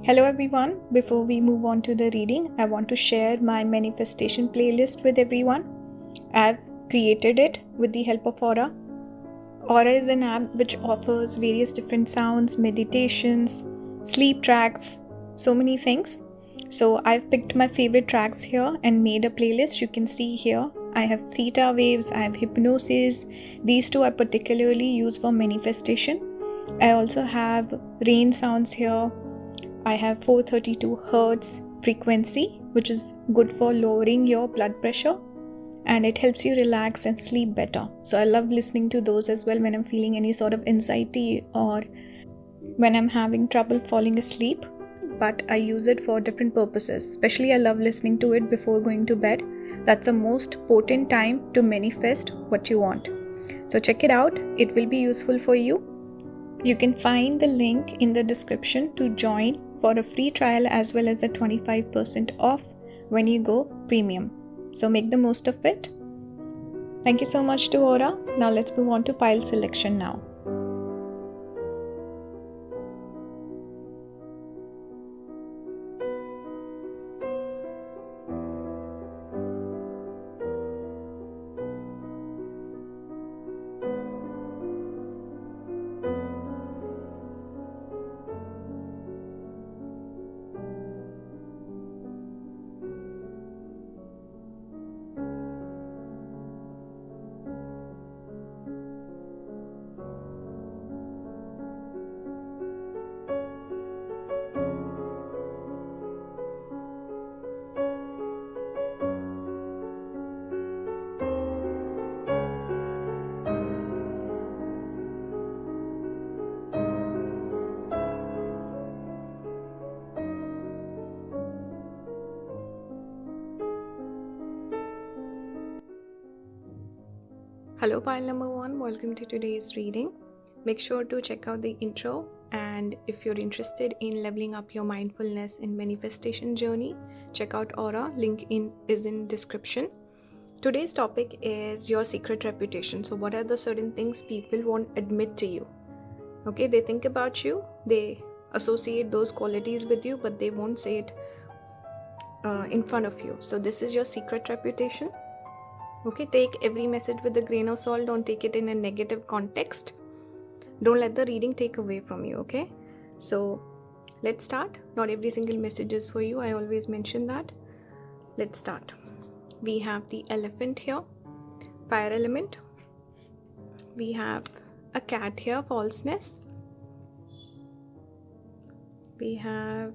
Hello everyone, before we move on to the reading, I want to share my manifestation playlist with everyone. I've created it with the help of Aura. Aura is an app which offers various different sounds, meditations, sleep tracks, so many things. So I've picked my favorite tracks here and made a playlist. You can see here I have theta waves, I have hypnosis. These two I particularly use for manifestation. I also have rain sounds here. I have 432 Hz frequency, which is good for lowering your blood pressure and it helps you relax and sleep better. So I love listening to those as well when I'm feeling any sort of anxiety or when I'm having trouble falling asleep. But I use it for different purposes. Especially I love listening to it before going to bed. That's the most potent time to manifest what you want. So check it out. It will be useful for you. You can find the link in the description to join for a free trial as well as a 25% off when you go premium. So make the most of it. Thank you so much to Aura. Now let's move on to pile selection now. Hello pile number 1, welcome to today's reading. Make sure to check out the intro, and if you're interested in leveling up your mindfulness and manifestation journey, check out Aura, link is in description. Today's topic is your secret reputation. So what are the certain things people won't admit to you? Okay, they think about you, they associate those qualities with you, but they won't say it in front of you. So this is your secret reputation. Okay, take every message with a grain of salt. Don't take it in a negative context. Don't let the reading take away from you, okay? So let's start. Not every single message is for you. I always mention that. Let's start. We have the elephant here, fire element. We have a cat here, falseness. We have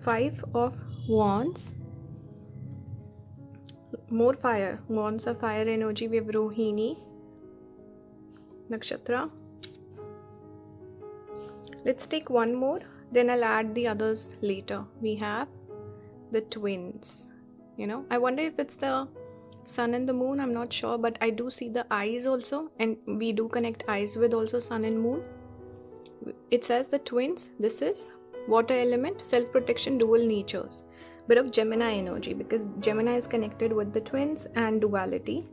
5 of wands. More fire. Wands are fire energy. We have Rohini Nakshatra. Let's take one more, then I'll add the others later. We have the twins. I wonder if it's the sun and the moon. I'm not sure, but I do see the eyes also, and we do connect eyes with also sun and moon. It says the twins. This is water element, self-protection, dual natures. Bit of Gemini energy, because Gemini is connected with the twins and duality.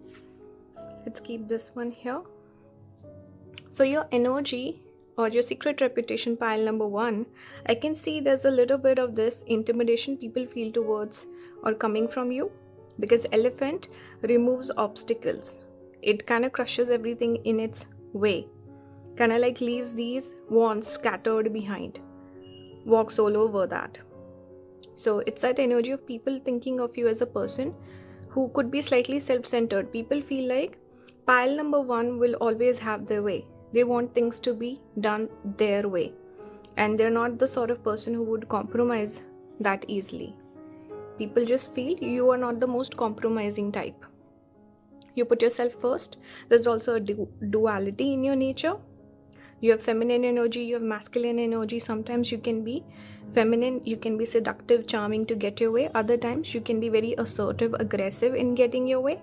Let's keep this one here. So your energy or your secret reputation, pile number 1, I can see there's a little bit of this intimidation people feel towards or coming from you, because elephant removes obstacles. It kind of crushes everything in its way, kind of like leaves these wands scattered behind, walks all over that. So it's that energy of people thinking of you as a person who could be slightly self-centered. People feel like pile number 1 will always have their way. They want things to be done their way. And they're not the sort of person who would compromise that easily. People just feel you are not the most compromising type. You put yourself first. There's also a duality in your nature. You have feminine energy, you have masculine energy. Sometimes you can be feminine, you can be seductive, charming to get your way. Other times you can be very assertive, aggressive in getting your way.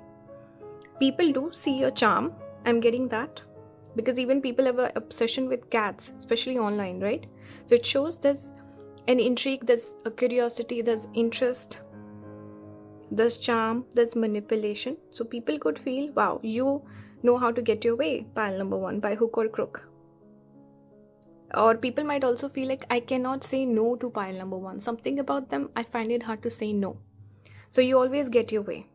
People do see your charm. I'm getting that. Because even people have an obsession with cats, especially online, right? So it shows there's an intrigue, there's a curiosity, there's interest, there's charm, there's manipulation. So people could feel, wow, you know how to get your way, pile number 1, by hook or crook. Or people might also feel like I cannot say no to pile number one. Something about them, I find it hard to say no. So you always get your way.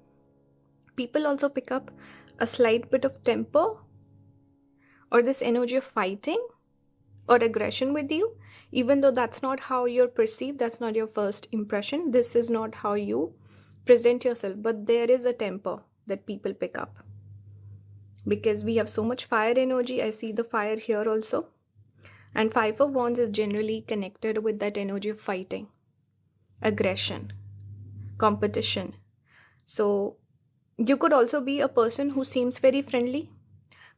People also pick up a slight bit of temper or this energy of fighting or aggression with you, even though that's not how you're perceived, that's not your first impression, this is not how you present yourself, but there is a temper that people pick up. Because we have so much fire energy, I see the fire here also. And Five of Wands is generally connected with that energy of fighting, aggression, competition. So you could also be a person who seems very friendly,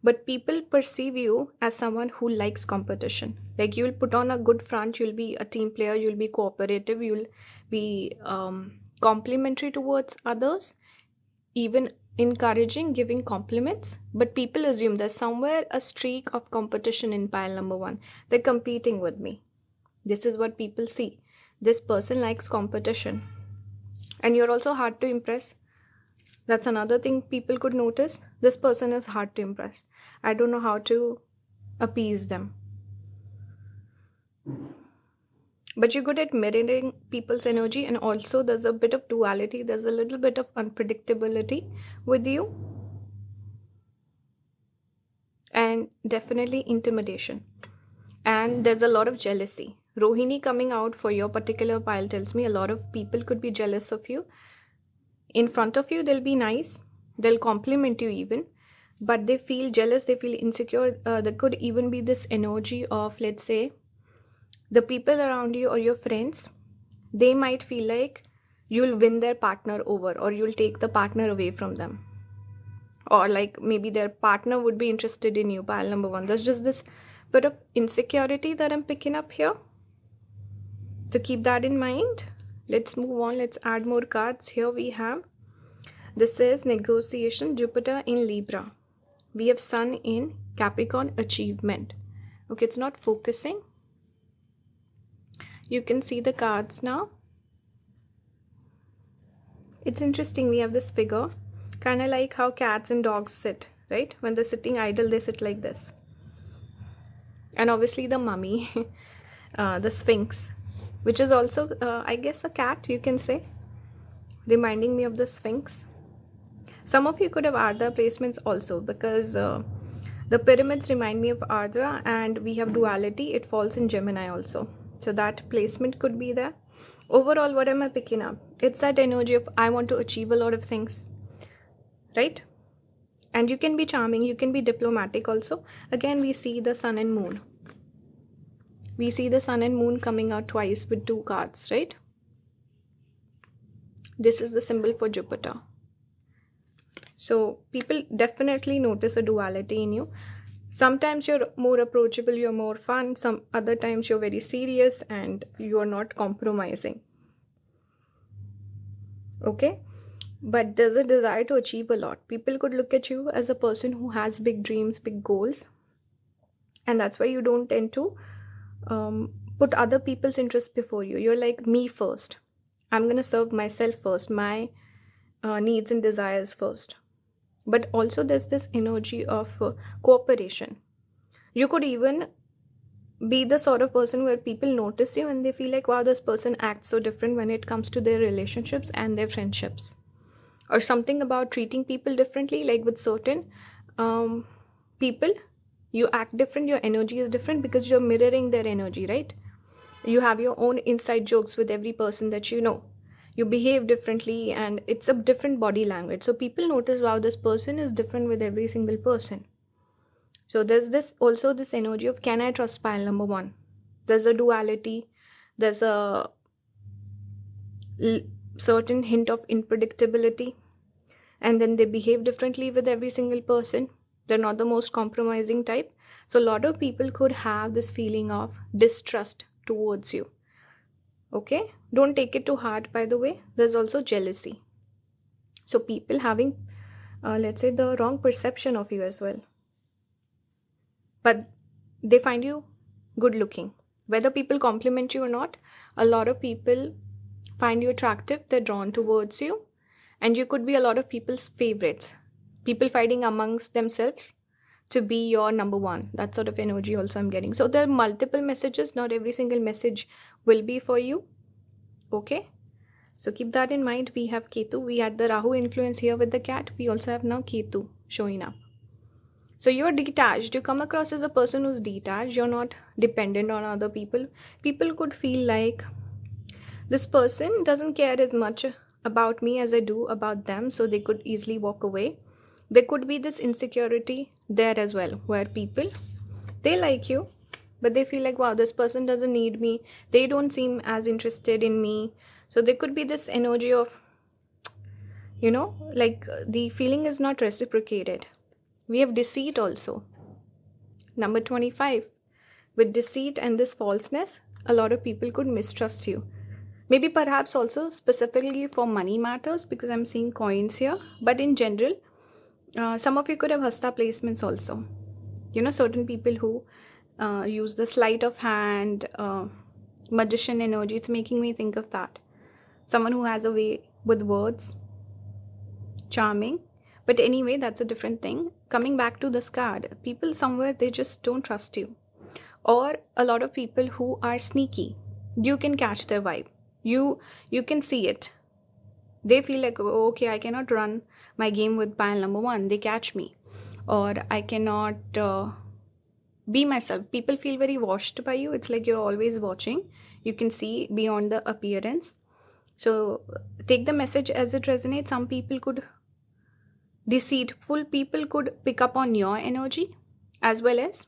but people perceive you as someone who likes competition. Like you'll put on a good front, you'll be a team player, you'll be cooperative, you'll be complimentary towards others, even encouraging, giving compliments. But people assume there's somewhere a streak of competition in pile number one. They're competing with me. This is what people see. This person likes competition. And you're also hard to impress. That's another thing people could notice. This person is hard to impress. I don't know how to appease them. But you're good at mirroring people's energy, and also there's a bit of duality. There's a little bit of unpredictability with you. And definitely intimidation. And there's a lot of jealousy. Rohini coming out for your particular pile tells me a lot of people could be jealous of you. In front of you, they'll be nice. They'll compliment you even. But they feel jealous, they feel insecure. There could even be this energy of, let's say, the people around you or your friends, they might feel like you'll win their partner over, or you'll take the partner away from them. Or like maybe their partner would be interested in you, pile number one. There's just this bit of insecurity that I'm picking up here. So keep that in mind. Let's move on. Let's add more cards. Here we have, this is negotiation, Jupiter in Libra. We have Sun in Capricorn, achievement. Okay, it's not focusing. You can see the cards now. It's interesting. We have this figure, kind of like how cats and dogs sit, right? When they're sitting idle, they sit like this. And obviously the mummy, the Sphinx, which is also, I guess, a cat, you can say, reminding me of the Sphinx. Some of you could have Ardha placements also, because the pyramids remind me of Ardha, and we have duality. It falls in Gemini also. So that placement could be there. Overall, what am I picking up? It's that energy of I want to achieve a lot of things, right? And you can be charming, you can be diplomatic also. Again, we see the Sun and Moon. We see the Sun and Moon coming out twice with two cards, right? This is the symbol for Jupiter. So people definitely notice a duality in you. Sometimes you're more approachable, you're more fun. Some other times you're very serious and you're not compromising. Okay? But there's a desire to achieve a lot. People could look at you as a person who has big dreams, big goals. And that's why you don't tend to put other people's interests before you. You're like, me first. I'm going to serve myself first. My needs and desires first. But also there's this energy of cooperation. You could even be the sort of person where people notice you and they feel like, wow, this person acts so different when it comes to their relationships and their friendships. Or something about treating people differently, like with certain people, you act different, your energy is different because you're mirroring their energy, right? You have your own inside jokes with every person that you know. You behave differently and it's a different body language. So people notice, wow, this person is different with every single person. So there's this also this energy of, can I trust pile number one? There's a duality. There's a certain hint of unpredictability. And then they behave differently with every single person. They're not the most compromising type. So a lot of people could have this feeling of distrust towards you. Okay? Don't take it too hard, by the way. There's also jealousy. So people having, let's say, the wrong perception of you as well. But they find you good looking. Whether people compliment you or not, a lot of people find you attractive. They're drawn towards you. And you could be a lot of people's favorites. People fighting amongst themselves. to be your number one. That sort of energy also I'm getting. So there are multiple messages. Not every single message will be for you. Okay. So keep that in mind. We have Ketu. We had the Rahu influence here with the cat. We also have now Ketu showing up. So you're detached. You come across as a person who's detached. You're not dependent on other people. People could feel like this person doesn't care as much about me as I do about them. So they could easily walk away. There could be this insecurity there as well, where people, they like you, but they feel like, wow, this person doesn't need me. They don't seem as interested in me. So there could be this energy of, like the feeling is not reciprocated. We have deceit also. Number 25. With deceit and this falseness, a lot of people could mistrust you. Maybe perhaps also specifically for money matters, because I'm seeing coins here. But in general, some of you could have hasta placements also. Certain people who use the sleight of hand, magician energy. It's making me think of that. Someone who has a way with words, charming. But anyway, that's a different thing. Coming back to this card, people somewhere, they just don't trust you. Or a lot of people who are sneaky. You can catch their vibe. You can see it. They feel like, oh, okay, I cannot run my game with pile number one. They catch me. Or I cannot be myself. People feel very washed by you. It's like you're always watching. You can see beyond the appearance. So take the message as it resonates. Some people could, deceitful people could pick up on your energy, as well as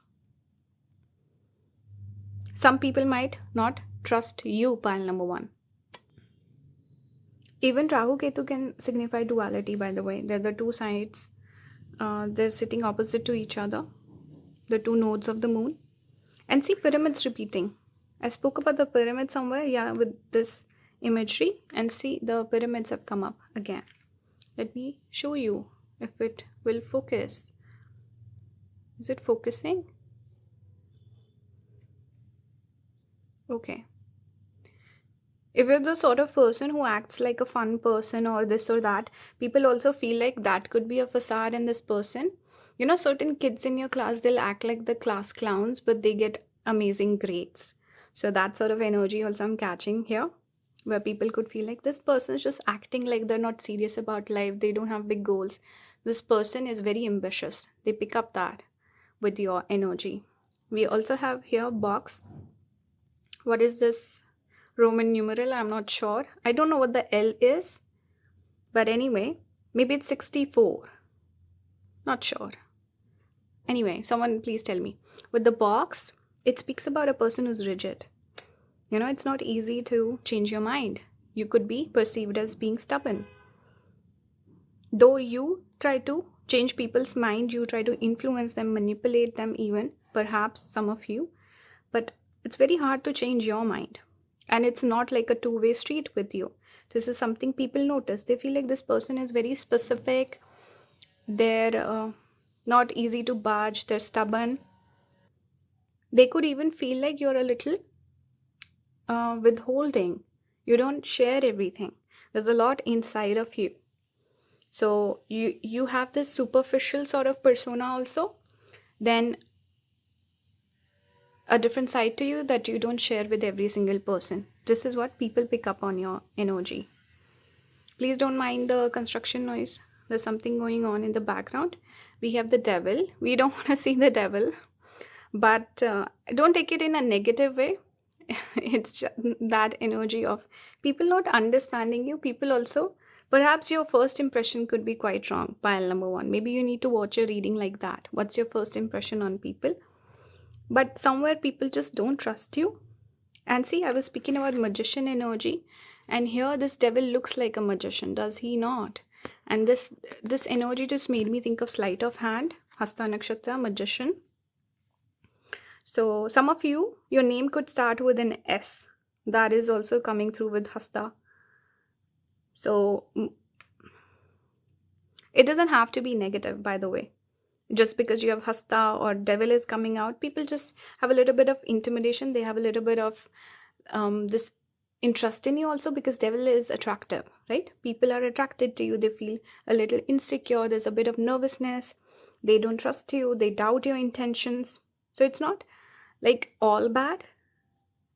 some people might not trust you, pile number one. Even Rahu Ketu can signify duality, by the way. They're the two sides. They're sitting opposite to each other. The two nodes of the moon. And see pyramids repeating. I spoke about the pyramid somewhere, with this imagery. And see, the pyramids have come up again. Let me show you if it will focus. Is it focusing? Okay. If you're the sort of person who acts like a fun person or this or that, people also feel like that could be a facade in this person. Certain kids in your class, they'll act like the class clowns, but they get amazing grades. So that sort of energy also I'm catching here, where people could feel like this person is just acting like they're not serious about life. They don't have big goals. This person is very ambitious. They pick up that with your energy. We also have here box. What is this? Roman numeral, I'm not sure. I don't know what the L is. But anyway, maybe it's 64. Not sure. Anyway, someone please tell me. With the box, it speaks about a person who's rigid. It's not easy to change your mind. You could be perceived as being stubborn. Though you try to change people's mind, you try to influence them, manipulate them even, perhaps some of you. But it's very hard to change your mind. And it's not like a two-way street with you. This is something people notice. They feel like this person is very specific. They're not easy to budge. They're stubborn. They could even feel like you're a little withholding. You don't share everything. There's a lot inside of you. So you have this superficial sort of persona also. Then a different side to you that you don't share with every single person. This is what people pick up on your energy. Please don't mind the construction noise. There's something going on in the background. We have the devil. We don't want to see the devil. But don't take it in a negative way. It's just that energy of people not understanding you. People also, perhaps your first impression could be quite wrong. Pile number one. Maybe you need to watch your reading like that. What's your first impression on people? But somewhere people just don't trust you. And see, I was speaking about magician energy. And here this devil looks like a magician. Does he not? And this energy just made me think of sleight of hand. Hasta Nakshatra, magician. So some of you, your name could start with an S. That is also coming through with Hasta. So it doesn't have to be negative, by the way. Just because you have Hasta or devil is coming out, people just have a little bit of intimidation. They have a little bit of this interest in you also, because devil is attractive, right? People are attracted to you. They feel a little insecure. There's a bit of nervousness. They don't trust you, they doubt your intentions. So it's not like all bad.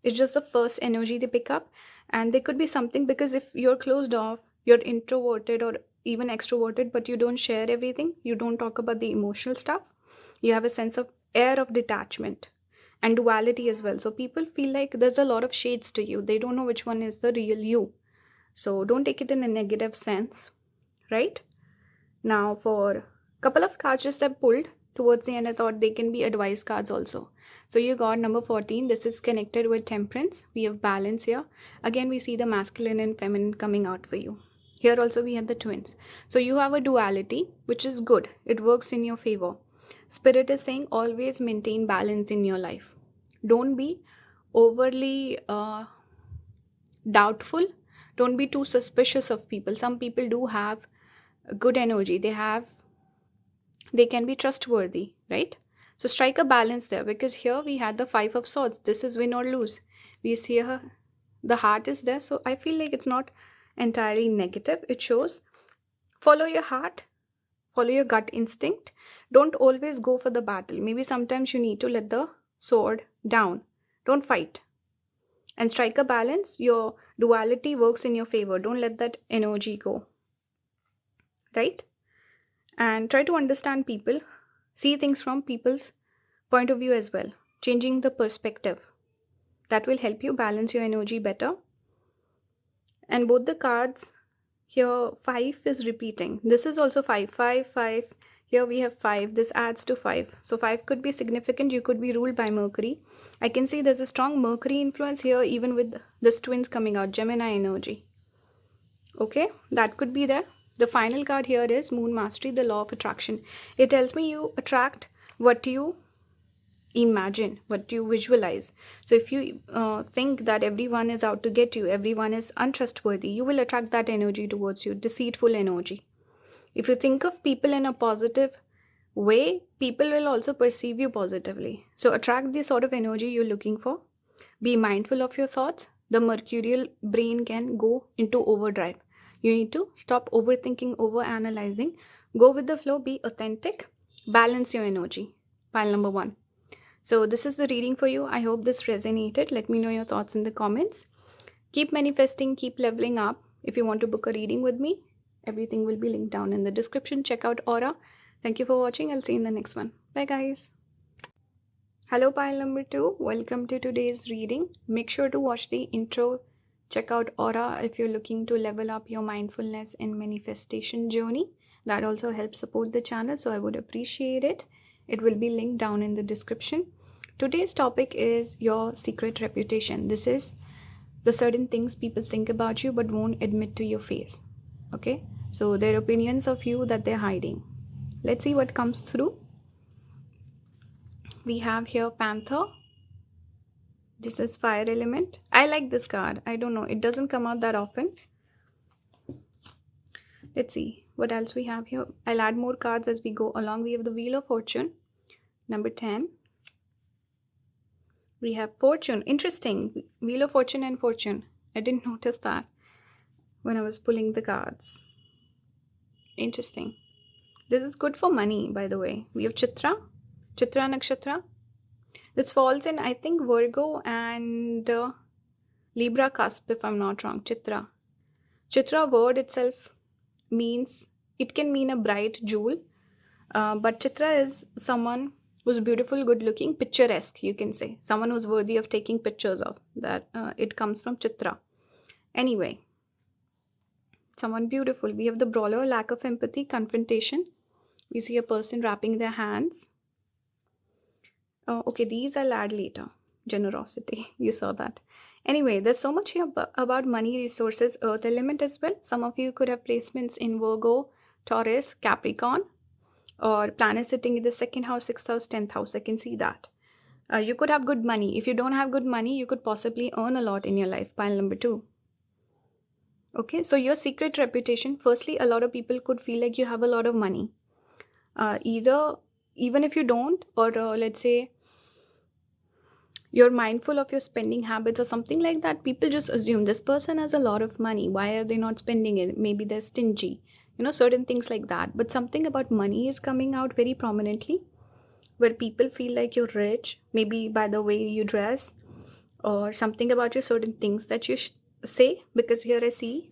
It's just the first energy they pick up. And there could be something, because if you're closed off, you're introverted or even extroverted, but you don't share everything, you don't talk about the emotional stuff, you have a sense of air of detachment and duality as well. So people feel like there's a lot of shades to you. They don't know which one is the real you. So don't take it in a negative sense, right? Now for a couple of cards just I pulled towards the end, I thought they can be advice cards also. So you got number 14. This is connected with temperance. We have balance here. Again, we see the masculine and feminine coming out for you. Here also we have the twins. So you have a duality, which is good. It works in your favor. Spirit is saying always maintain balance in your life. Don't be overly doubtful. Don't be too suspicious of people. Some people do have good energy. They can be trustworthy, right? So strike a balance there, because here we had the 5 of swords. This is win or lose. We see here the heart is there. So I feel like it's not entirely negative. It shows follow your heart, follow your gut instinct. Don't always go for the battle. Maybe sometimes you need to let the sword down. Don't fight. And strike a balance. Your duality works in your favor. Don't let that energy go. Right? And try to understand people. See things from people's point of view as well. Changing the perspective. That will help you balance your energy better. And both the cards, here 5 is repeating. This is also 5. 5, 5. Here we have 5. This adds to 5. So 5 could be significant. You could be ruled by Mercury. I can see there's a strong Mercury influence here, even with this twins coming out. Gemini energy. Okay, that could be there. The final card here is Moon Mastery, the law of attraction. It tells me you attract what you imagine, what you visualize. So if you think that everyone is out to get you, everyone is untrustworthy, you will attract that energy towards you, deceitful energy. If you think of people in a positive way, people will also perceive you positively. So attract the sort of energy you're looking for. Be mindful of your thoughts. The mercurial brain can go into overdrive. You need to stop overthinking, overanalyzing. Go with the flow, be authentic, balance your energy. Pile number 1. So this is the reading for you. I hope this resonated. Let me know your thoughts in the comments. Keep manifesting, keep leveling up. If you want to book a reading with me, everything will be linked down in the description. Check out Aura. Thank you for watching. I'll see you in the next one. Bye guys. Hello pile number 2. Welcome to today's reading. Make sure to watch the intro. Check out Aura if you're looking to level up your mindfulness and manifestation journey. That also helps support the channel, so I would appreciate it. It will be linked down in the description. Today's topic is your secret reputation. This is the certain things people think about you but won't admit to your face. Okay? So their opinions of you that they're hiding. Let's see what comes through. We have here Panther. This is fire element. I like this card. I don't know. It doesn't come out that often. Let's see what else we have here. I'll add more cards as we go along. We have the Wheel of Fortune. Number 10. We have Fortune. Interesting. Wheel of Fortune and Fortune. I didn't notice that when I was pulling the cards. Interesting. This is good for money, by the way. We have Chitra. Chitra Nakshatra. This falls in, I think, Virgo and Libra cusp, if I'm not wrong. Chitra. Chitra word itself means, it can mean a bright jewel. But Chitra is someone who's beautiful, good looking, picturesque, you can say. Someone who's worthy of taking pictures of. That it comes from Chitra. Anyway. Someone beautiful. We have the Brawler, lack of empathy, confrontation. We see a person wrapping their hands. Okay, these I'll add later. Generosity, you saw that. Anyway, there's so much here about money, resources, earth element as well. Some of you could have placements in Virgo, Taurus, Capricorn, or planets sitting in the 2nd house, 6th house, 10th house. I can see that. You could have good money. If you don't have good money, you could possibly earn a lot in your life. Pile number 2. Okay, so your secret reputation. Firstly, a lot of people could feel like you have a lot of money. Even if you don't, or let's say you're mindful of your spending habits or something like that, people just assume this person has a lot of money. Why are they not spending it? Maybe they're stingy. certain things like that. But something about money is coming out very prominently, where people feel like you're rich, maybe by the way you dress, or something about your certain things that you say. Because here I see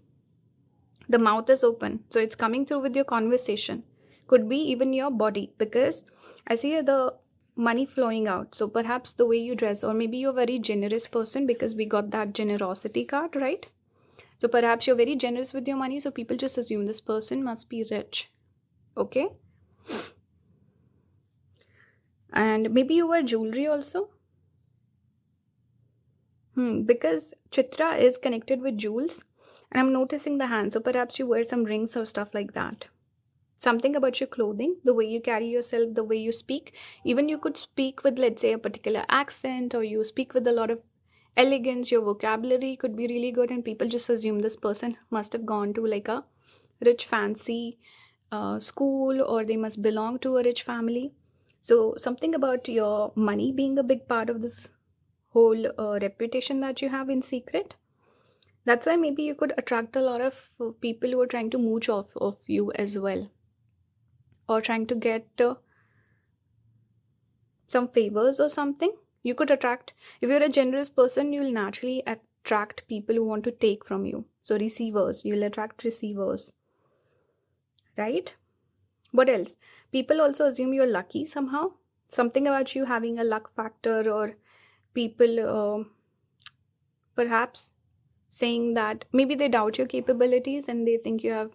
the mouth is open, so it's coming through with your conversation. Could be even your body, because I see the money flowing out. So perhaps the way you dress, or maybe you're a very generous person, because we got that generosity card, right? So perhaps you're very generous with your money, so people just assume this person must be rich. Okay? And maybe you wear jewelry also. Because Chitra is connected with jewels, and I'm noticing the hand. So perhaps you wear some rings or stuff like that. Something about your clothing, the way you carry yourself, the way you speak. Even you could speak with, let's say, a particular accent, or you speak with a lot of elegance. Your vocabulary could be really good, and people just assume this person must have gone to like a rich, fancy school, or they must belong to a rich family. So something about your money being a big part of this whole reputation that you have in secret. That's why maybe you could attract a lot of people who are trying to mooch off of you as well, or trying to get some favors or something. You could attract, if you're a generous person, you'll naturally attract people who want to take from you. So receivers, you'll attract receivers, right? What else? People also assume you're lucky somehow. Something about you having a luck factor, or people perhaps saying that maybe they doubt your capabilities, and they think you have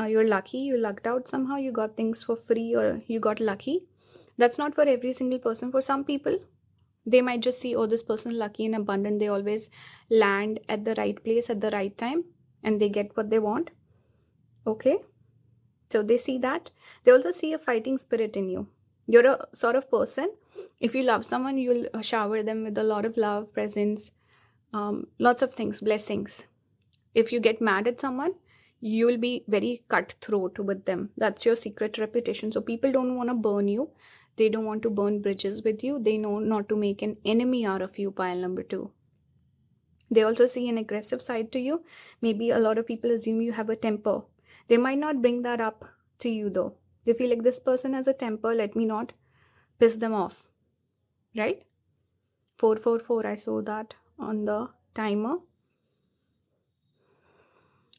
you're lucky, you lucked out somehow, you got things for free, or you got lucky. That's not for every single person. For some people, they might just see, oh, this person lucky and abundant, they always land at the right place at the right time, and they get what they want. Okay, so they see that. They also see a fighting spirit in you. You're a sort of person, if you love someone, you'll shower them with a lot of love, presents, lots of things, blessings. If you get mad at someone, you'll be very cutthroat with them. That's your secret reputation. So people don't want to burn you. They don't want to burn bridges with you. They know not to make an enemy out of you, pile number 2. They also see an aggressive side to you. Maybe a lot of people assume you have a temper. They might not bring that up to you though. They feel like this person has a temper, let me not piss them off. Right? 444, I saw that on the timer.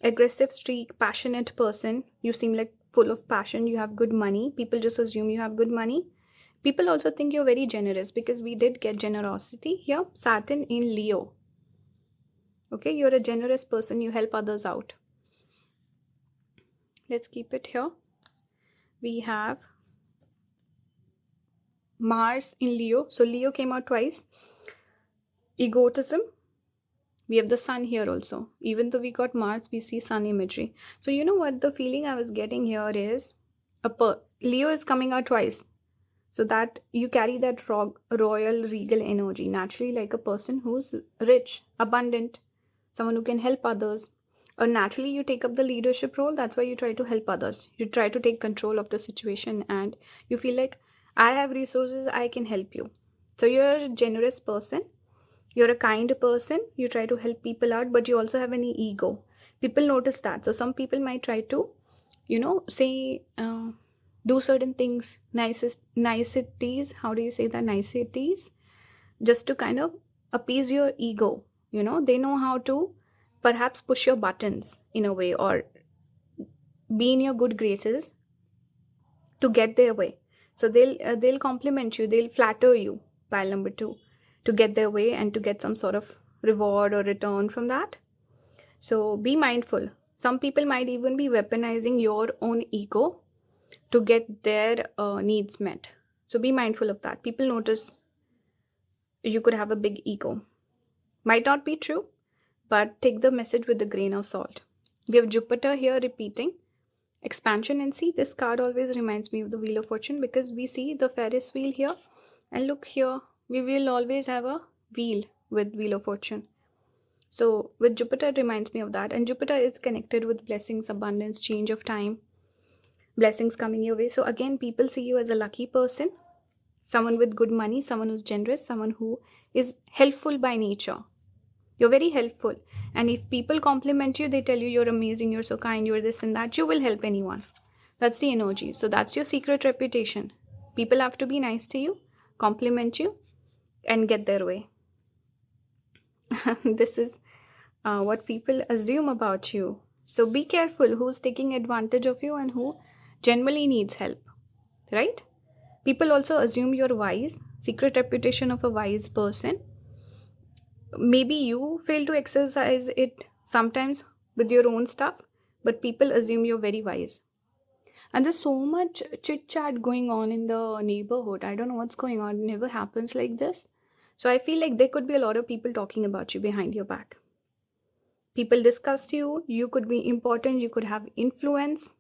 Aggressive streak, passionate person. You seem like full of passion. You have good money. People just assume you have good money. People also think you're very generous, because we did get generosity here. Saturn in Leo. Okay, you're a generous person. You help others out. Let's keep it here. We have Mars in Leo. So Leo came out twice. Egotism. We have the sun here also. Even though we got Mars, we see sun imagery. So you know what the feeling I was getting here is, Leo is coming out twice. So that you carry that royal, regal energy. Naturally, like a person who's rich, abundant, someone who can help others. Or naturally, you take up the leadership role. That's why you try to help others. You try to take control of the situation, and you feel like, I have resources, I can help you. So you're a generous person. You're a kind person. You try to help people out, but you also have an ego. People notice that. So some people might try to, say, do certain things, niceties. How do you say that? Niceties. Just to kind of appease your ego. They know how to perhaps push your buttons in a way, or be in your good graces to get their way. So they'll compliment you. They'll flatter you, pile number 2, to get their way and to get some sort of reward or return from that. So be mindful. Some people might even be weaponizing your own ego to get their needs met. So be mindful of that. People notice you could have a big ego. Might not be true, but take the message with a grain of salt. We have Jupiter here repeating expansion, and see, this card always reminds me of the Wheel of Fortune, because we see the Ferris wheel here, and look here, we will always have a wheel with Wheel of Fortune. So with Jupiter, it reminds me of that. And Jupiter is connected with blessings, abundance, change of time, blessings coming your way. So again, people see you as a lucky person, someone with good money, someone who's generous, someone who is helpful by nature. You're very helpful. And if people compliment you, they tell you you're amazing, you're so kind, you're this and that, you will help anyone. That's the energy. So that's your secret reputation. People have to be nice to you, compliment you, and get their way. This is what people assume about you. So be careful who's taking advantage of you and who genuinely needs help, right? People also assume you're wise, secret reputation of a wise person. Maybe you fail to exercise it sometimes with your own stuff, but people assume you're very wise. And there's so much chit chat going on in the neighborhood. I don't know what's going on. It never happens like this. So I feel like there could be a lot of people talking about you behind your back. People discuss you. You could be important. You could have influence.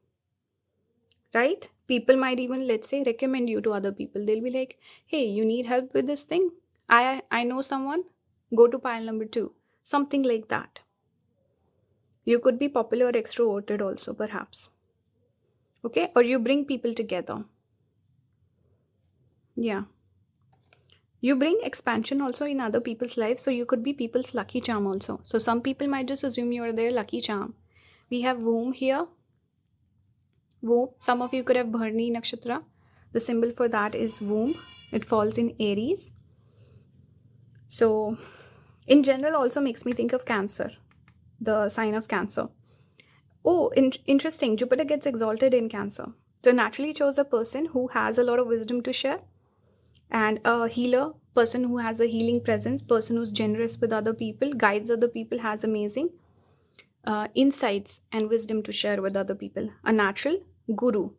Right? People might even, let's say, recommend you to other people. They'll be like, hey, you need help with this thing? I know someone. Go to pile number 2. Something like that. You could be popular or extroverted also, perhaps. Okay? Or you bring people together. Yeah. You bring expansion also in other people's lives. So you could be people's lucky charm also. So some people might just assume you're their lucky charm. We have Womb here. Womb. Some of you could have Bharni Nakshatra. The symbol for that is womb. It falls in Aries. So in general also makes me think of Cancer. The sign of Cancer. Oh, interesting. Jupiter gets exalted in Cancer. So naturally chose a person who has a lot of wisdom to share. And a healer, person who has a healing presence, person who's generous with other people, guides other people, has amazing insights and wisdom to share with other people. A natural guru.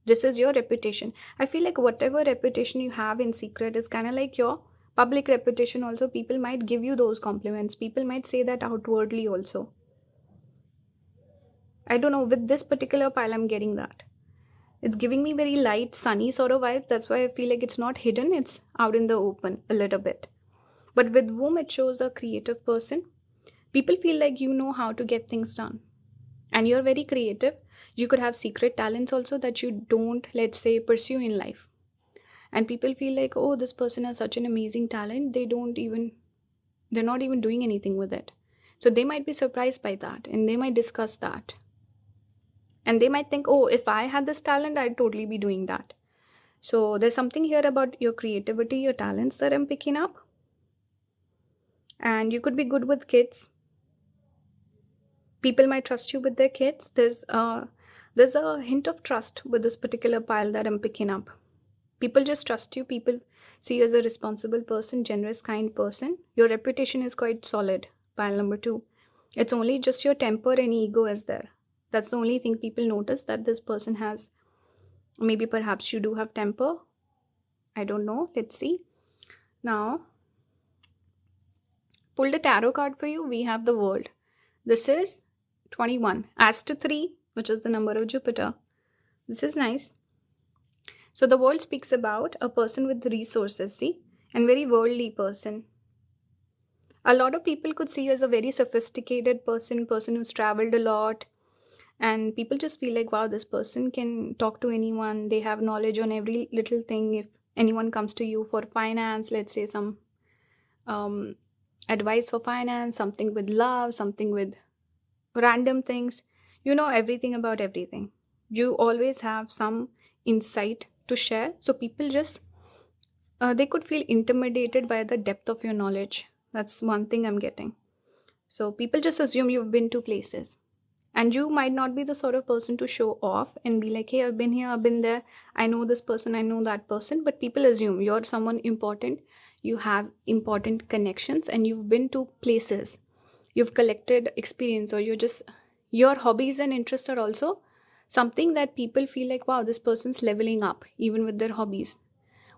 This is your reputation. I feel like whatever reputation you have in secret is kind of like your public reputation also. People might give you those compliments. People might say that outwardly also. I don't know, with this particular pile I'm getting that. It's giving me very light, sunny sort of vibes. That's why I feel like it's not hidden. It's out in the open a little bit. But with Womb, it shows a creative person. People feel like you know how to get things done. And you're very creative. You could have secret talents also that you don't, let's say, pursue in life. And people feel like, oh, this person has such an amazing talent. They're not even doing anything with it. So they might be surprised by that. And they might discuss that. And they might think, oh, if I had this talent, I'd totally be doing that. So there's something here about your creativity, your talents that I'm picking up. And you could be good with kids. People might trust you with their kids. There's a hint of trust with this particular pile that I'm picking up. People just trust you. People see you as a responsible person, generous, kind person. Your reputation is quite solid, pile number 2. It's only just your temper and ego is there. That's the only thing people notice, that this person has. Maybe perhaps you do have temper. I don't know. Let's see. Now, pulled a tarot card for you. We have the World. This is 21. Adds to 3, which is the number of Jupiter. This is nice. So the World speaks about a person with resources, see? And very worldly person. A lot of people could see you as a very sophisticated person who's traveled a lot. And people just feel like, wow, this person can talk to anyone. They have knowledge on every little thing. If anyone comes to you for finance, let's say some advice for finance, something with love, something with random things, you know everything about everything. You always have some insight to share. So people just, they could feel intimidated by the depth of your knowledge. That's one thing I'm getting. So people just assume you've been to places. And you might not be the sort of person to show off and be like, hey, I've been here, I've been there, I know this person, I know that person. But people assume you're someone important, you have important connections, and you've been to places. You've collected experience, or your hobbies and interests are also something that people feel like, wow, this person's leveling up, even with their hobbies.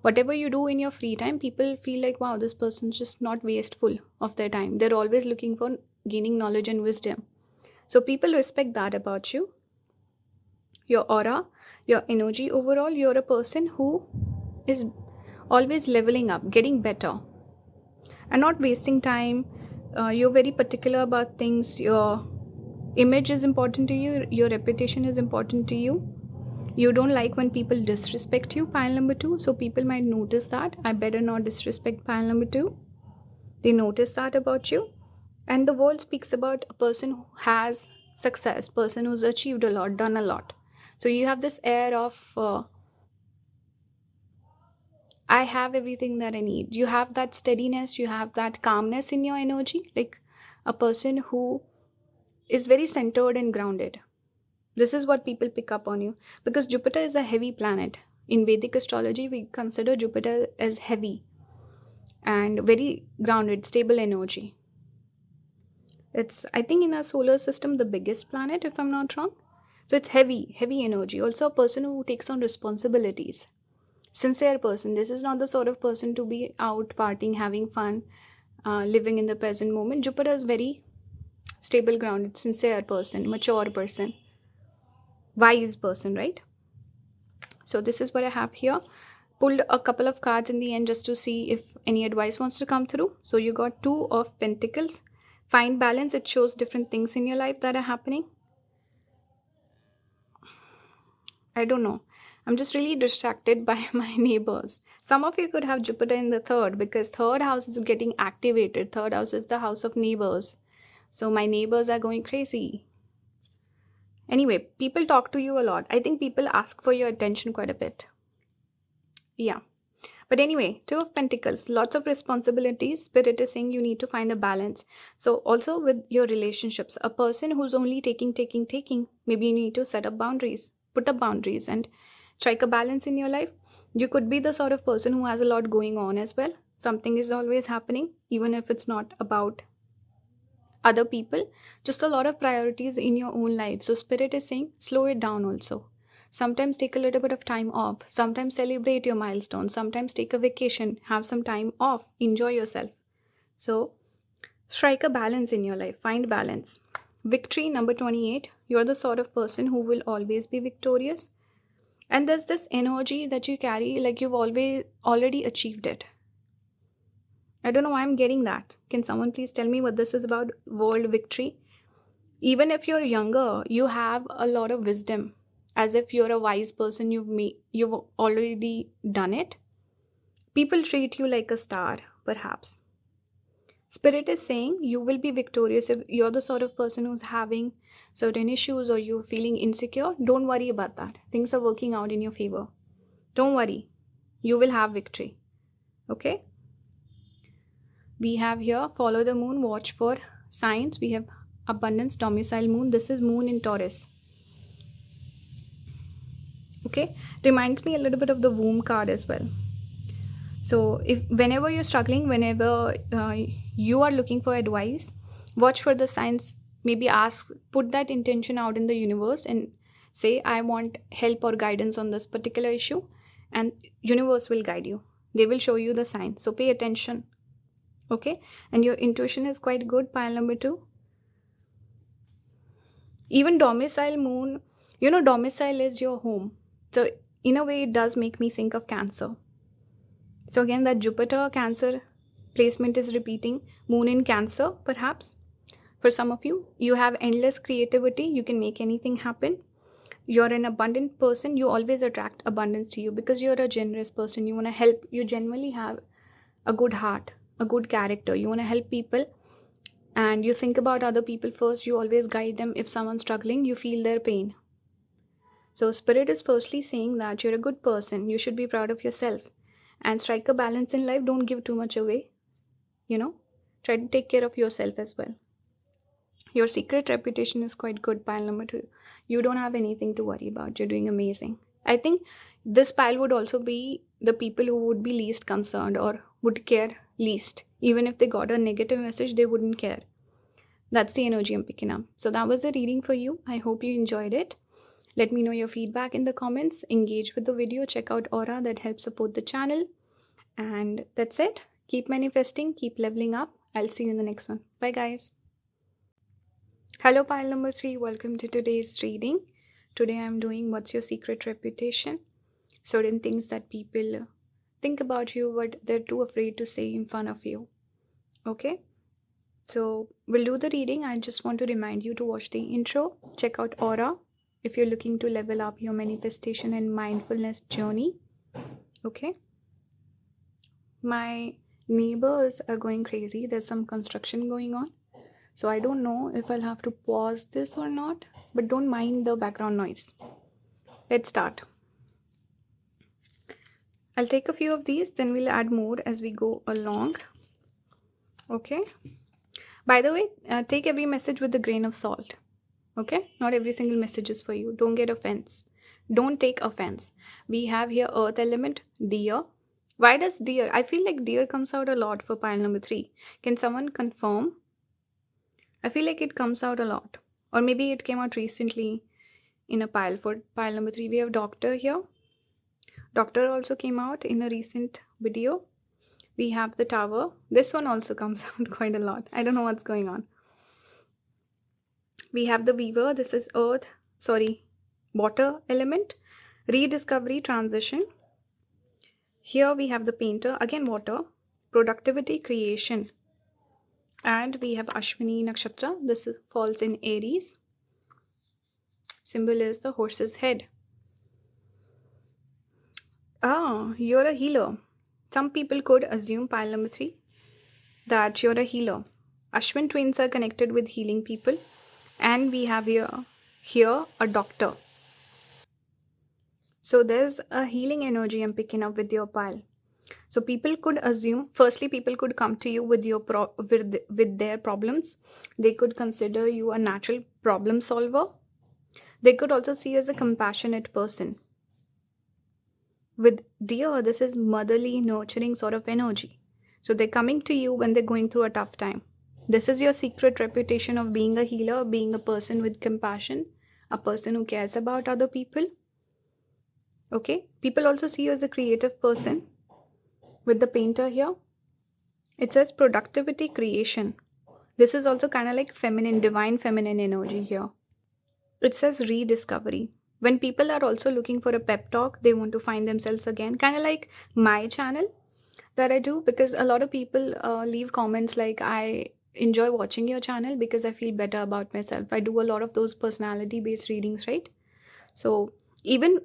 Whatever you do in your free time, people feel like, wow, this person's just not wasteful of their time. They're always looking for gaining knowledge and wisdom. So people respect that about you. Your aura, your energy overall, you're a person who is always leveling up, getting better, and not wasting time. You're very particular about things. Your image is important to you. Your reputation is important to you. You don't like when people disrespect you, pile number 2. So people might notice that. I better not disrespect pile number 2. They notice that about you. And the world speaks about a person who has success, person who's achieved a lot, done a lot. So you have this air of I have everything that I need. You have that steadiness, you have that calmness in your energy, like a person who is very centered and grounded. This is what people pick up on you, because Jupiter is a heavy planet. In Vedic astrology, we consider Jupiter as heavy and very grounded, stable energy. It's, I think, in our solar system, the biggest planet, if I'm not wrong. So it's heavy, heavy energy. Also, a person who takes on responsibilities. Sincere person. This is not the sort of person to be out partying, having fun, living in the present moment. Jupiter is very stable, grounded, sincere person, mature person, wise person, right? So this is what I have here. Pulled a couple of cards in the end just to see if any advice wants to come through. So you got Two of Pentacles. Find balance. It shows different things in your life that are happening. I don't know. I'm just really distracted by my neighbors. Some of you could have Jupiter in the third, because third house is getting activated. Third house is the house of neighbors. So my neighbors are going crazy. Anyway, people talk to you a lot. I think people ask for your attention quite a bit. Yeah. But anyway, Two of Pentacles, lots of responsibilities. Spirit is saying you need to find a balance. So also with your relationships, a person who's only taking, maybe you need to set up boundaries, put up boundaries and strike a balance in your life. You could be the sort of person who has a lot going on as well. Something is always happening, even if it's not about other people, just a lot of priorities in your own life. So Spirit is saying slow it down also. Sometimes take a little bit of time off. Sometimes celebrate your milestones. Sometimes take a vacation. Have some time off. Enjoy yourself. So strike a balance in your life. Find balance. Victory, number 28. You're the sort of person who will always be victorious. And there's this energy that you carry like you've already achieved it. I don't know why I'm getting that. Can someone please tell me what this is about? World victory. Even if you're younger, you have a lot of wisdom. As if you're a wise person, you've already done it. People treat you like a star, perhaps. Spirit is saying you will be victorious. If you're the sort of person who's having certain issues or you're feeling insecure, don't worry about that. Things are working out in your favor. Don't worry. You will have victory. Okay? We have here, follow the moon, watch for signs. We have abundance, domicile moon. This is moon in Taurus. Okay, reminds me a little bit of the womb card as well. So if whenever you're struggling, whenever you are looking for advice, watch for the signs. Maybe ask, put that intention out in the universe and say, I want help or guidance on this particular issue, and universe will guide you. They will show you the sign. So pay attention. Okay, and your intuition is quite good. Pile number 2. Even domicile moon, domicile is your home. So in a way, it does make me think of Cancer. So again, that Jupiter Cancer placement is repeating. Moon in Cancer, perhaps. For some of you, you have endless creativity. You can make anything happen. You're an abundant person. You always attract abundance to you because you're a generous person. You want to help. You genuinely have a good heart, a good character. You want to help people. And you think about other people first. You always guide them. If someone's struggling, you feel their pain. So Spirit is firstly saying that you're a good person. You should be proud of yourself. And strike a balance in life. Don't give too much away. Try to take care of yourself as well. Your secret reputation is quite good, pile number 2. You don't have anything to worry about. You're doing amazing. I think this pile would also be the people who would be least concerned or would care least. Even if they got a negative message, they wouldn't care. That's the energy I'm picking up. So that was the reading for you. I hope you enjoyed it. Let me know your feedback in the comments. Engage with the video. Check out Aura, that helps support the channel. And that's it. Keep manifesting. Keep leveling up. I'll see you in the next one. Bye guys. Hello pile number 3. Welcome to today's reading. Today I'm doing what's your secret reputation. Certain things that people think about you but they're too afraid to say in front of you. Okay. So we'll do the reading. I just want to remind you to watch the intro. Check out Aura if you're looking to level up your manifestation and mindfulness journey. Okay. My neighbors are going crazy. There's some construction going on. So I don't know if I'll have to pause this or not, but don't mind the background noise. Let's start. I'll take a few of these, then we'll add more as we go along. Okay. By the way, take every message with a grain of salt. Okay? Not every single message is for you. Don't get offense. Don't take offense. We have here earth element, deer. Why does deer? I feel like deer comes out a lot for pile number 3. Can someone confirm? I feel like it comes out a lot. Or maybe it came out recently in a pile. For pile number 3, we have doctor here. Doctor also came out in a recent video. We have the tower. This one also comes out quite a lot. I don't know what's going on. We have the weaver. This is water element. Rediscovery, transition. Here we have the painter. Again, water. Productivity, creation. And we have Ashwini Nakshatra. This falls in Aries. Symbol is the horse's head. You're a healer. Some people could assume, pile number 3, that you're a healer. Ashwin twins are connected with healing people. And we have here a doctor. So there's a healing energy I'm picking up with your pile. So people could assume, firstly, people could come to you with with their problems. They could consider you a natural problem solver. They could also see you as a compassionate person. With deer, this is motherly, nurturing sort of energy. So they're coming to you when they're going through a tough time. This is your secret reputation of being a healer, being a person with compassion, a person who cares about other people. Okay? People also see you as a creative person. With the painter here, it says productivity, creation. This is also kind of like feminine, divine feminine energy here. It says rediscovery. When people are also looking for a pep talk, they want to find themselves again. Kind of like my channel that I do, because a lot of people leave comments like, I enjoy watching your channel because I feel better about myself. I do a lot of those personality based readings, right? So even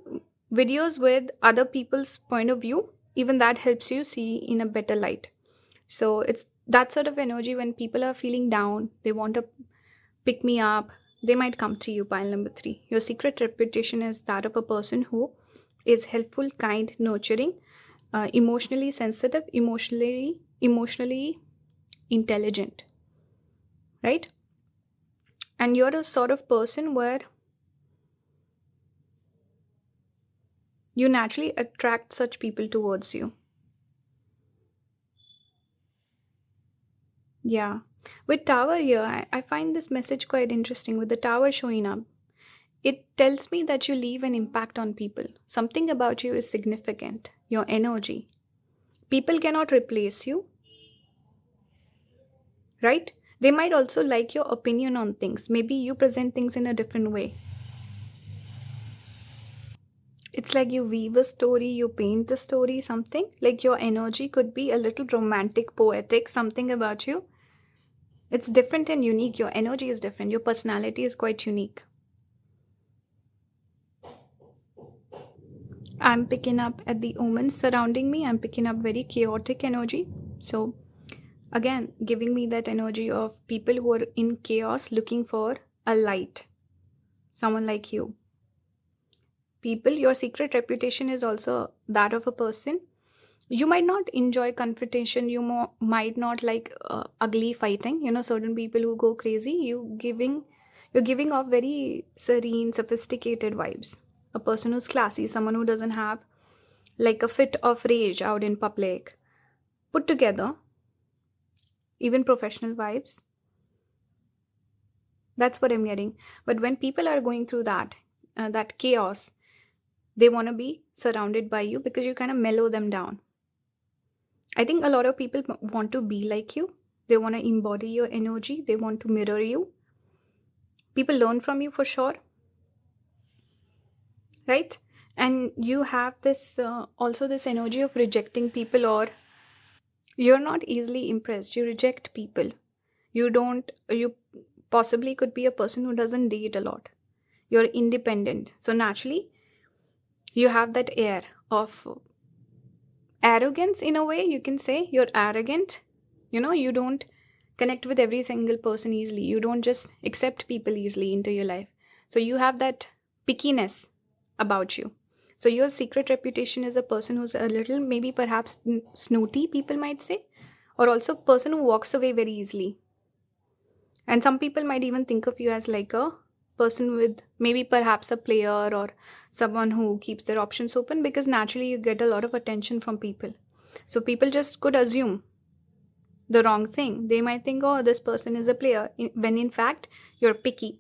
videos with other people's point of view, even that helps you see in a better light. So it's that sort of energy. When people are feeling down, they want to pick me up, they might come to you, pile number 3. Your secret reputation is that of a person who is helpful, kind, nurturing, emotionally sensitive, emotionally intelligent, right? And you're a sort of person where you naturally attract such people towards you. Yeah. With tower here, I find this message quite interesting. With the tower showing up, it tells me that you leave an impact on people. Something about you is significant. Your energy. People cannot replace you, right? They might also like your opinion on things. Maybe you present things in a different way. It's like you weave a story, you paint the story, something. Like your energy could be a little romantic, poetic, something about you. It's different and unique. Your energy is different. Your personality is quite unique. I'm picking up at the omens surrounding me. I'm picking up very chaotic energy. So again, giving me that energy of people who are in chaos looking for a light. Someone like you. People, your secret reputation is also that of a person. You might not enjoy confrontation. You might not like ugly fighting. Certain people who go crazy, you're giving off very serene, sophisticated vibes. A person who's classy, someone who doesn't have like a fit of rage out in public. Put together, even professional vibes. That's what I'm getting. But when people are going through that chaos, they want to be surrounded by you because you kind of mellow them down. I think a lot of people want to be like you. They want to embody your energy. They want to mirror you. People learn from you for sure. Right? And you have this also this energy of rejecting people, or you're not easily impressed. You reject people. You possibly could be a person who doesn't date a lot. You're independent. So naturally, you have that air of arrogance in a way. You can say you're arrogant. You don't connect with every single person easily. You don't just accept people easily into your life. So you have that pickiness about you. So your secret reputation is a person who's a little, maybe perhaps snooty, people might say, or also a person who walks away very easily. And some people might even think of you as like a person with maybe perhaps a player or someone who keeps their options open, because naturally you get a lot of attention from people. So people just could assume the wrong thing. They might think, oh, this person is a player, when in fact you're picky.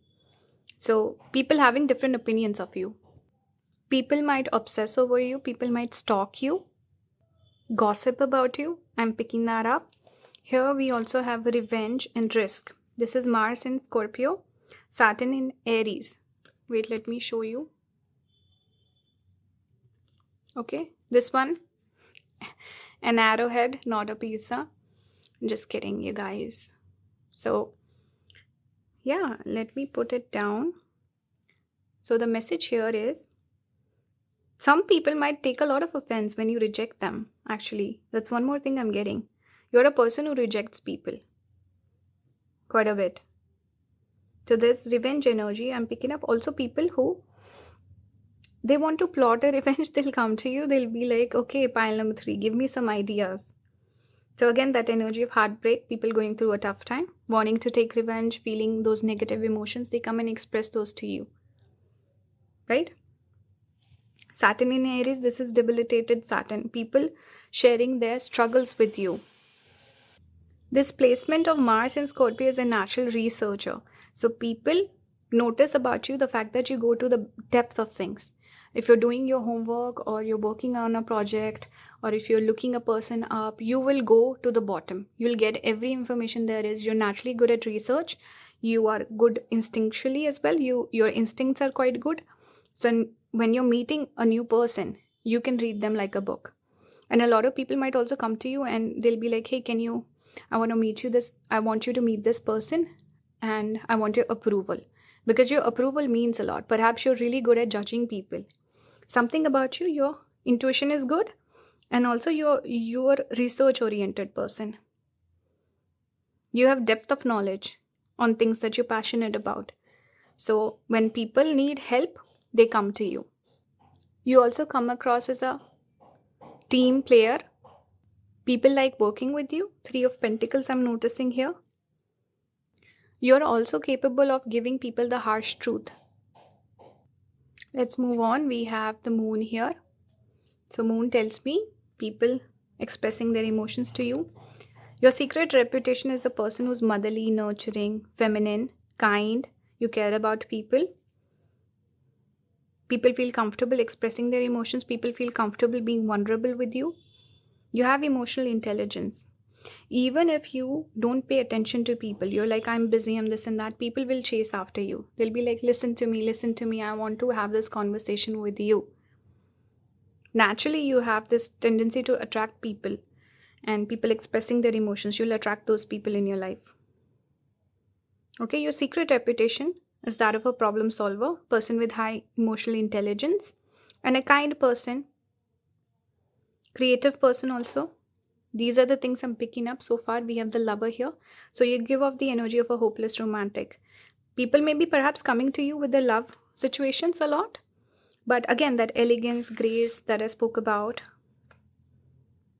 So people having different opinions of you. People might obsess over you. People might stalk you, gossip about you. I'm picking that up. Here we also have revenge and risk. This is Mars in Scorpio, Saturn in Aries. Wait, let me show you. Okay, this one, an arrowhead, not a pizza. Just kidding, you guys. So yeah, let me put it down. So the message here is, some people might take a lot of offense when you reject them. Actually, that's one more thing I'm getting. You're a person who rejects people quite a bit. So there's revenge energy. I'm picking up also people who, they want to plot a revenge. They'll come to you. They'll be like, okay, pile number 3, give me some ideas. So again, that energy of heartbreak, people going through a tough time, wanting to take revenge, feeling those negative emotions, they come and express those to you. Right? Saturn in Aries, this is debilitated Saturn. People sharing their struggles with you. This placement of Mars in Scorpio is a natural researcher. So people notice about you the fact that you go to the depth of things. If you're doing your homework or you're working on a project, or if you're looking a person up, you will go to the bottom. You'll get every information there is. You're naturally good at research. You are good instinctually as well. Your instincts are quite good. So when you're meeting a new person, you can read them like a book. And a lot of people might also come to you and they'll be like, hey, I want you to meet this person and I want your approval. Because your approval means a lot. Perhaps you're really good at judging people. Something about you, your intuition is good, and also you're research-oriented person. You have depth of knowledge on things that you're passionate about. So when people need help, they come to you. You also come across as a team player. People like working with you. 3 of Pentacles I'm noticing here. You're also capable of giving people the harsh truth. Let's move on. We have the moon here. So moon tells me people expressing their emotions to you. Your secret reputation is a person who's motherly, nurturing, feminine, kind. You care about people. People feel comfortable expressing their emotions. People feel comfortable being vulnerable with you. You have emotional intelligence. Even if you don't pay attention to people, you're like, I'm busy, I'm this and that, people will chase after you. They'll be like, listen to me, I want to have this conversation with you. Naturally, you have this tendency to attract people, and people expressing their emotions, you'll attract those people in your life. Okay, your secret reputation is that of a problem solver, person with high emotional intelligence, and a kind person, creative person also. These are the things I'm picking up so far. We have the lover here. So you give off the energy of a hopeless romantic. People may be perhaps coming to you with their love situations a lot. But again, that elegance, grace that I spoke about.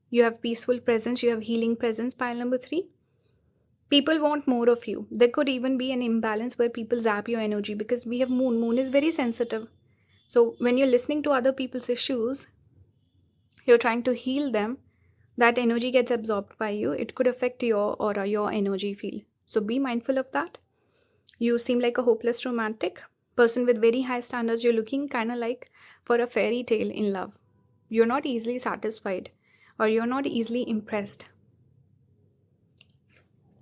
You have peaceful presence. You have healing presence, pile number 3. People want more of you. There could even be an imbalance where people zap your energy, because we have moon. Moon is very sensitive. So when you're listening to other people's issues, you're trying to heal them. That energy gets absorbed by you. It could affect your aura, your energy field. So be mindful of that. You seem like a hopeless romantic person with very high standards. You're looking kind of like for a fairy tale in love. You're not easily satisfied, or you're not easily impressed.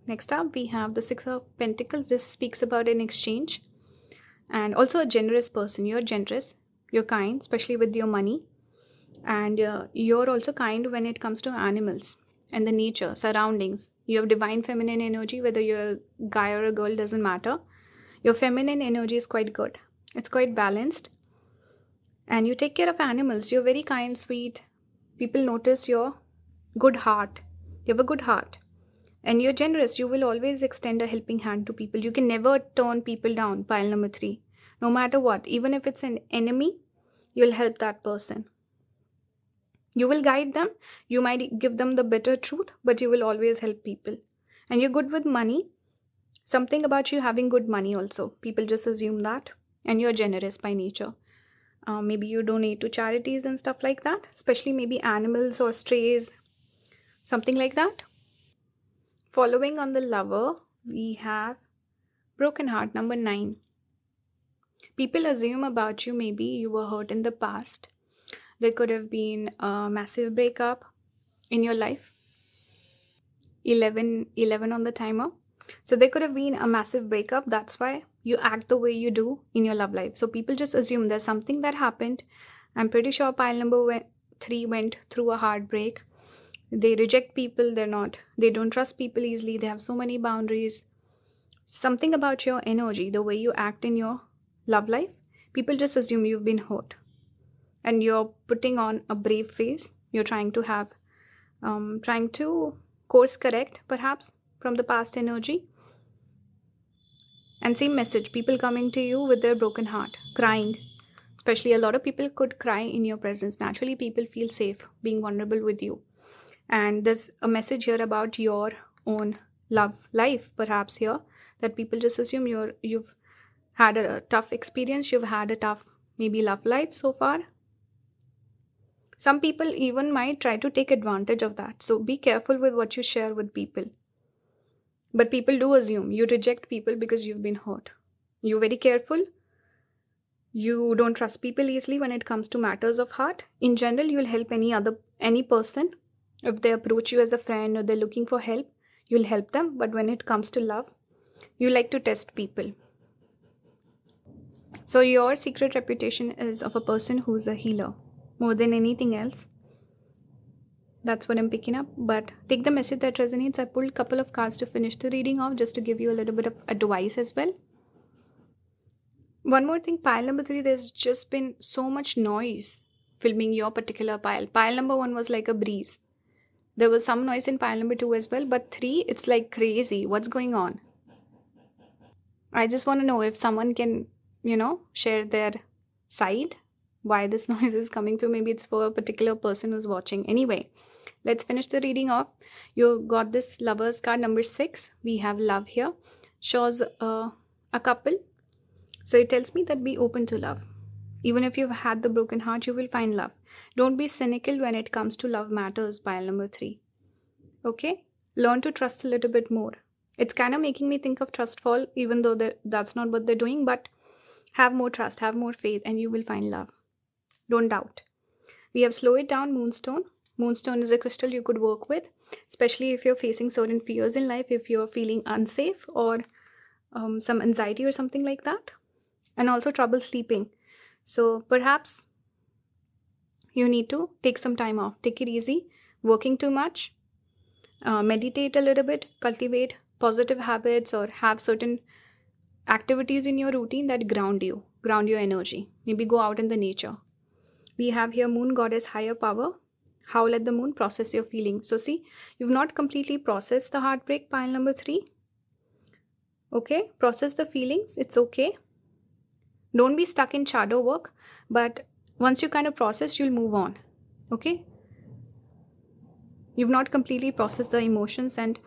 Next up, we have the 6 of Pentacles. This speaks about an exchange, and also a generous person. You're generous. You're kind, especially with your money. And you're also kind when it comes to animals and the nature, surroundings. You have divine feminine energy, whether you're a guy or a girl, doesn't matter. Your feminine energy is quite good. It's quite balanced. And you take care of animals. You're very kind, sweet. People notice your good heart. You have a good heart. And you're generous. You will always extend a helping hand to people. You can never turn people down. Pile number 3. No matter what, even if it's an enemy, you'll help that person. You will guide them. You might give them the bitter truth, but you will always help people. And you're good with money. Something about you having good money also. People just assume that. And you're generous by nature. Maybe you donate to charities and stuff like that, especially maybe animals or strays, something like that. Following on the lover, we have broken heart, number 9. People assume about you, maybe you were hurt in the past. There could have been a massive breakup in your life. 11 on the timer. So there could have been a massive breakup. That's why you act the way you do in your love life. So people just assume there's something that happened. I'm pretty sure pile number 3 went through a heartbreak. They reject people. They don't trust people easily. They have so many boundaries. Something about your energy, the way you act in your love life, people just assume you've been hurt. And you're putting on a brave face. You're trying to course correct, perhaps, from the past energy. And same message, people coming to you with their broken heart, crying. Especially a lot of people could cry in your presence. Naturally, people feel safe being vulnerable with you. And there's a message here about your own love life, perhaps here, that people just assume you've had a tough experience, you've had a tough maybe love life so far. Some people even might try to take advantage of that. So be careful with what you share with people. But people do assume you reject people because you've been hurt. You're very careful. You don't trust people easily when it comes to matters of heart. In general, you'll help any person. If they approach you as a friend or they're looking for help, you'll help them. But when it comes to love, you like to test people. So your secret reputation is of a person who's a healer more than anything else. That's what I'm picking up. But take the message that resonates. I pulled a couple of cards to finish the reading off, just to give you a little bit of advice as well. One more thing, pile number 3, there's just been so much noise filming your particular pile. Pile number 1 was like a breeze. There was some noise in pile number 2 as well, but 3, it's like crazy. What's going on? I just want to know if someone can, share their side, why this noise is coming through. Maybe it's for a particular person who's watching. Anyway, let's finish the reading off. You got this Lover's card, number 6. We have love here. Shows a couple. So it tells me that be open to love. Even if you've had the broken heart, you will find love. Don't be cynical when it comes to love matters, pile number 3. Okay? Learn to trust a little bit more. It's kind of making me think of trust fall, even though that's not what they're doing. But have more trust, have more faith, and you will find love. Don't doubt. We have slow it down, moonstone. Moonstone is a crystal you could work with, especially if you're facing certain fears in life, if you're feeling unsafe or some anxiety or something like that. And also trouble sleeping. So perhaps you need to take some time off. Take it easy. Working too much. Meditate a little bit. Cultivate positive habits or have certain activities in your routine that ground you. Ground your energy. Maybe go out in the nature. We have here moon goddess, higher power. Howl at the moon, process your feelings. So see, you've not completely processed the heartbreak, pile number 3. Okay, process the feelings. It's okay. Don't be stuck in shadow work, but once you kind of process, you'll move on. Okay? You've not completely processed the emotions and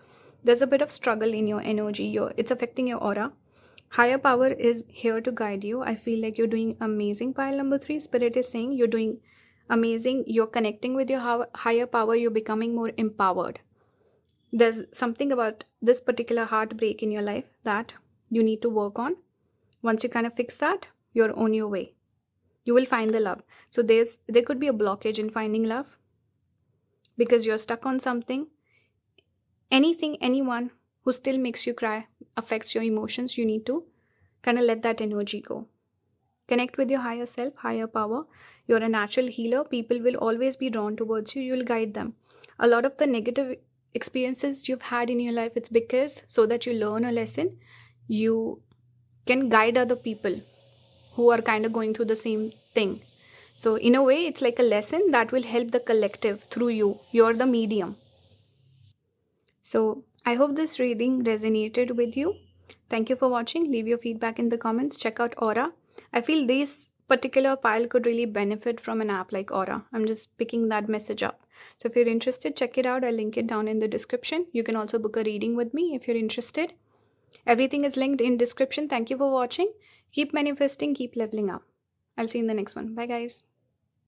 there's a bit of struggle in your energy. It's affecting your aura. Higher power is here to guide you. I feel like you're doing amazing, pile number 3. Spirit is saying you're doing amazing. You're connecting with your higher power. You're becoming more empowered. There's something about this particular heartbreak in your life that you need to work on. Once you kind of fix that, you're on your way. You will find the love. So there could be a blockage in finding love because you're stuck on something. Anything, anyone who still makes you cry, affects your emotions, you need to kind of let that energy go. Connect with your higher self, higher power. You're a natural healer. People will always be drawn towards you. You'll guide them. A lot of the negative experiences you've had in your life, it's because so that you learn a lesson, you can guide other people who are kind of going through the same thing. So in a way, it's like a lesson that will help the collective through you. You're the medium. So I hope this reading resonated with you. Thank you for watching. Leave your feedback in the comments. Check out Aura. I feel this particular pile could really benefit from an app like Aura. I'm just picking that message up. So if you're interested, check it out. I'll link it down in the description. You can also book a reading with me if you're interested. Everything is linked in description. Thank you for watching. Keep manifesting, keep leveling up. I'll see you in the next one. Bye guys.